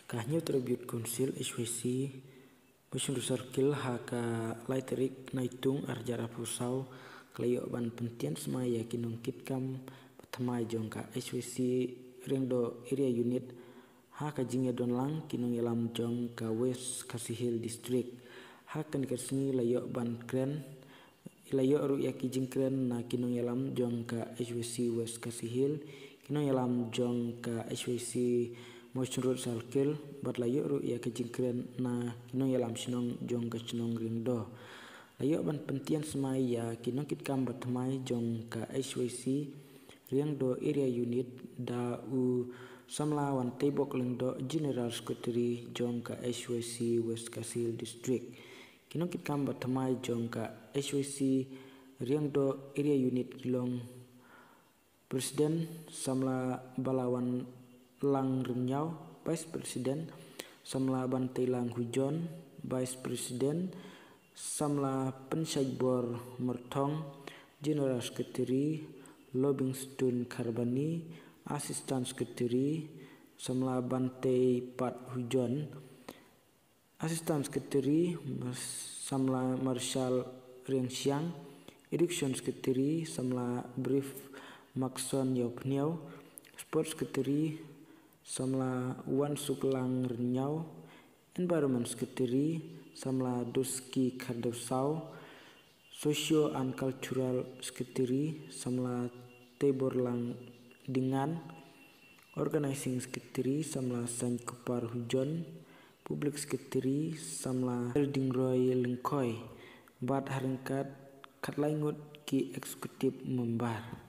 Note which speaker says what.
Speaker 1: Kahnya Tribute Council HWC Motion Circle haka Laiterik Naitung Arjara Pusau Klayo ban Pentian Semaya Kinungkit Kam Pertama Jongka HWC Ringdo Area Unit haka Jingya Donlang Kinung Yalam Jongka West Kasihil District haka Nikasni Layo ban Kren Ilayo Ruyaki Jingkren na Kinung Yalam Jongka HWC West Kasihil Kinung Yalam Jongka HWC Motion Road Circle bat layo ruyaki Jingkren na Kinung Yalam Sinong Jongka Sinong Ringdo layo ban Pentian Semaya Kinung Kitkam Batmai Jongka HWC Ringdo Area Unit da u Samla wan Tebok Lingdo General Secretary Jongka HWC West Kasihil District Kinung Kitkam Batmai Jongka HWC Ringdo Area Unit Kilong Presiden Samla Balawan Lang Renyau Vice President Samla Bantai Lang Hujon Vice President Samla Pensaibor Mertong General Secretary Lobingston Karbani Assistant Secretary Samla Bantai Pat Hujon Assistant Secretary Samla Marshal Rengsiang Education Secretary Samla Brief Maxon Yopniau Sports Secretary Samla Wan Suklang Renyau Environment Secretary Samla Duski Kardosau Socio and Cultural Secretary Samla Teborlang Dingan Organizing Secretary Samla Sanj Kupar Hujon Public Secretary Samla Elding Roy Lengkoi Bat Haringkat Katlaingut Ki Eksekutif Membar